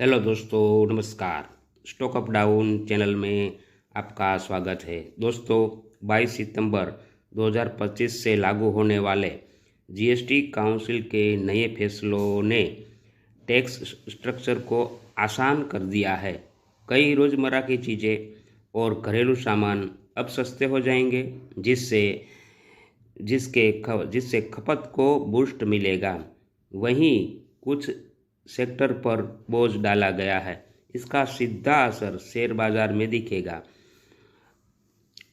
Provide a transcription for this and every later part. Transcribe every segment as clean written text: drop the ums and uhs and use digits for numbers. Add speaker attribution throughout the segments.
Speaker 1: Hello दोस्तों, नमस्कार। Stock up down channel में आपका स्वागत है। दोस्तों, 22 सितंबर 2025 से लागू होने वाले जीएसटी काउंसिल के नए फैसलों ने टैक्स स्ट्रक्चर को आसान कर दिया है। कई रोज़मर्रा की चीज़ें और घरेलू सामान अब सस्ते हो जाएंगे, जिससे खपत को बूस्ट मिलेगा। वहीं कुछ सेक्टर पर बोझ डाला गया है। इसका सीधा असर शेयर बाजार में दिखेगा।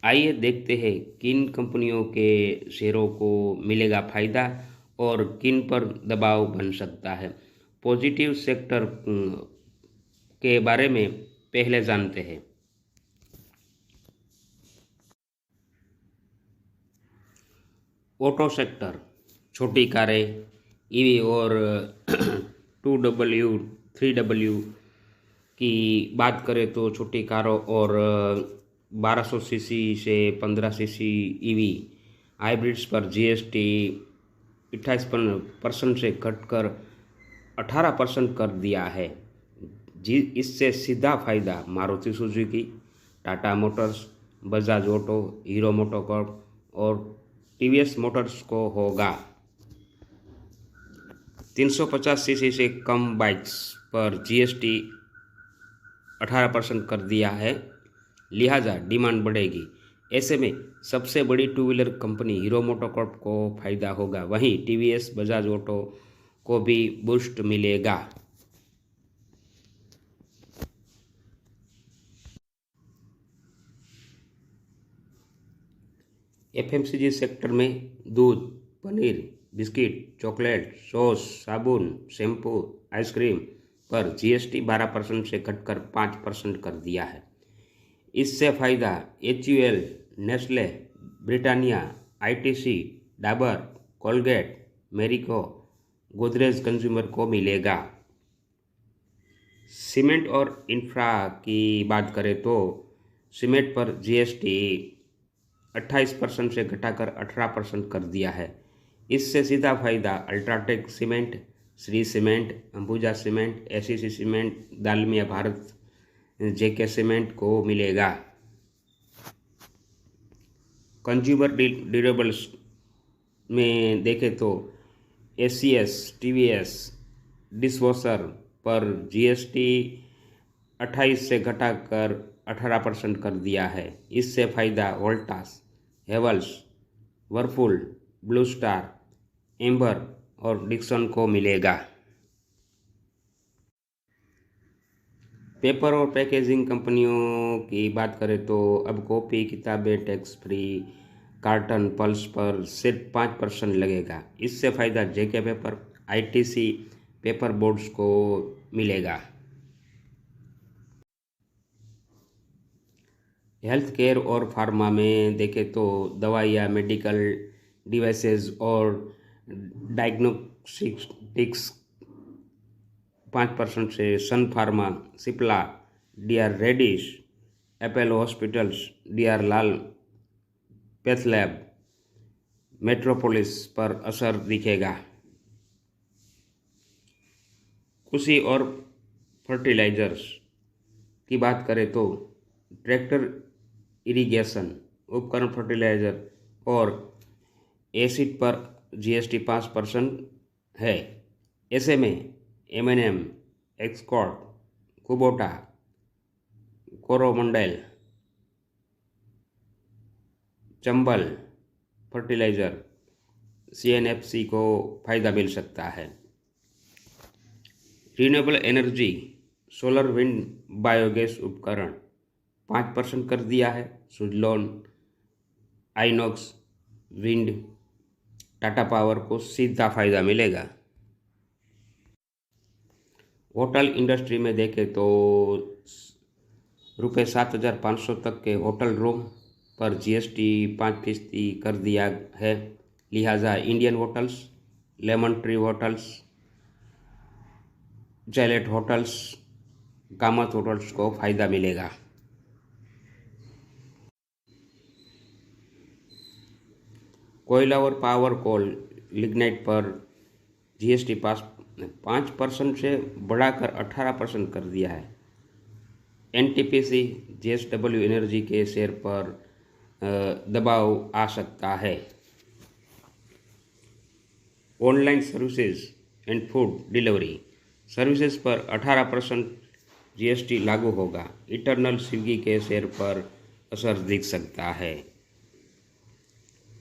Speaker 1: आइए देखते हैं किन कंपनियों के शेयरों को मिलेगा फायदा और किन पर दबाव बन सकता है। पॉजिटिव सेक्टर के बारे में पहले जानते हैं। ऑटो सेक्टर, छोटी कारें, ईवी और 2W 3W की बात करें तो छोटी कारों और 1200 सीसी से 15 सीसी ईवी हाइब्रिड्स पर जीएसटी 28% से घटकर 18% कर दिया है। जी, इससे सीधा फायदा Maruti Suzuki, Tata Motors, Bajaj auto, hero MotoCorp और टीवीएस मोटर्स को होगा। 350 सीसी से कम बाइक्स पर जीएसटी 18% कर दिया है, लिहाजा डिमांड बढ़ेगी। ऐसे में सबसे बड़ी two wheeler company hero MotoCorp को फायदा होगा। वहीं टीवीएस, बजाज ऑटो को भी बूस्ट मिलेगा। एफएमसीजी सेक्टर में दूध, पनीर, बिस्किट, चॉकलेट, सॉस, साबुन, शैम्पू, आइसक्रीम पर जीएसटी 12% से घटकर 5% कर दिया है। इससे फायदा HUL, Nestle, Britannia, ITC, Dabur, Colgate, Marico, Godrej consumer को मिलेगा। सीमेंट और इंफ्रा की बात करें तो सीमेंट पर जीएसटी 28% से घटाकर 18% कर दिया है। इससे सीधा फायदा UltraTech cement, Shree cement, Ambuja cement, ACC cement, Dalmia Bharat, JK cement को मिलेगा। कंज्यूमर ड्यूरेबल्स में देखें तो एसीएस, टीवीएस, डिशवॉशर पर जीएसटी 28 से घटाकर 18% कर दिया है। इससे फायदा Voltas, Havells, Whirlpool, Blue Star, Amber और डिक्सन को मिलेगा। पेपर और पैकेजिंग कंपनियों की बात करें तो अब कॉपी, किताबें टैक्स फ्री, कार्टन, पल्स पर सिर्फ 5% लगेगा। इससे फायदा जेके पेपर, आईटीसी पेपर बोर्ड्स को मिलेगा। हेल्थ केयर और फार्मा में देखें तो दवाइयाँ, मेडिकल डिवाइसेस और डायग्नोस्टिक्स 5% से, Sun Pharma, Cipla, DR Reddy's, Apollo Hospitals, DR Lal PathLab, Metropolis पर असर दिखेगा। कृषि और फर्टिलाइजर्स की बात करें तो ट्रैक्टर, इरिगेशन उपकरण, फर्टिलाइजर और एसिड पर जीएसटी 5% है। ऐसे में MNM, Escorts, Kubota, Coromandel, Chambal fertiliser, CNFC को फायदा मिल सकता है। Renewable energy, solar, wind, biogas उपकरण 5% कर दिया है। सुजलॉन, आइनॉक्स, विंड, टाटा पावर को सीधा फायदा मिलेगा। होटल इंडस्ट्री में देखें तो ₹7,500 तक के होटल रूम पर जीएसटी 5% कर दिया है, लिहाजा Indian Hotels, Lemon Tree Hotels, Chalet Hotels, Kamat Hotels को फायदा मिलेगा। कोयला और पावर कोल, लिग्नाइट पर जीएसटी 5% से बढ़ाकर 18% कर दिया है। एनटीपीसी जेएसडब्ल्यू एनर्जी के शेयर पर दबाव आ सकता है। Online services and food delivery services पर 18% जीएसटी लागू होगा। इटर्नल स्विगी के शेयर पर असर दिख सकता है।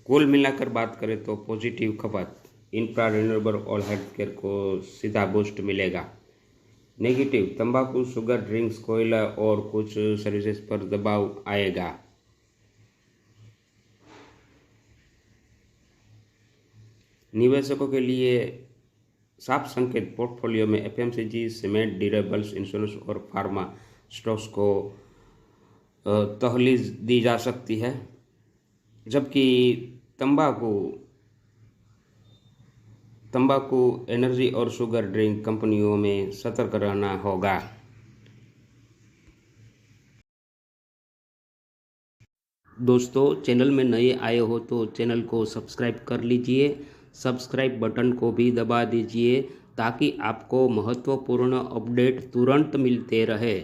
Speaker 1: कुल मिलाकर बात करें तो पॉजिटिव खपत, इंफ्रा, रिन्यूएबल और हेल्थ केयर को सीधा बूस्ट मिलेगा। नेगेटिव, तंबाकू, शुगर ड्रिंक्स, कोयला और कुछ सर्विसेज पर दबाव आएगा। निवेशकों के लिए साफ संकेत, पोर्टफोलियो में एफएमसीजी, सीमेंट, ड्यूरेबल्स, इंश्योरेंस और फार्मा स्टॉक्स को तहलील दी जा सकती है, जबकि तंबाकू, एनर्जी और शुगर ड्रिंक कंपनियों में सतर्क रहना होगा। दोस्तों, चैनल में नए आए हो तो चैनल को सब्सक्राइब कर लीजिए। सब्सक्राइब बटन को भी दबा दीजिए ताकि आपको महत्वपूर्ण अपडेट तुरंत मिलते रहे।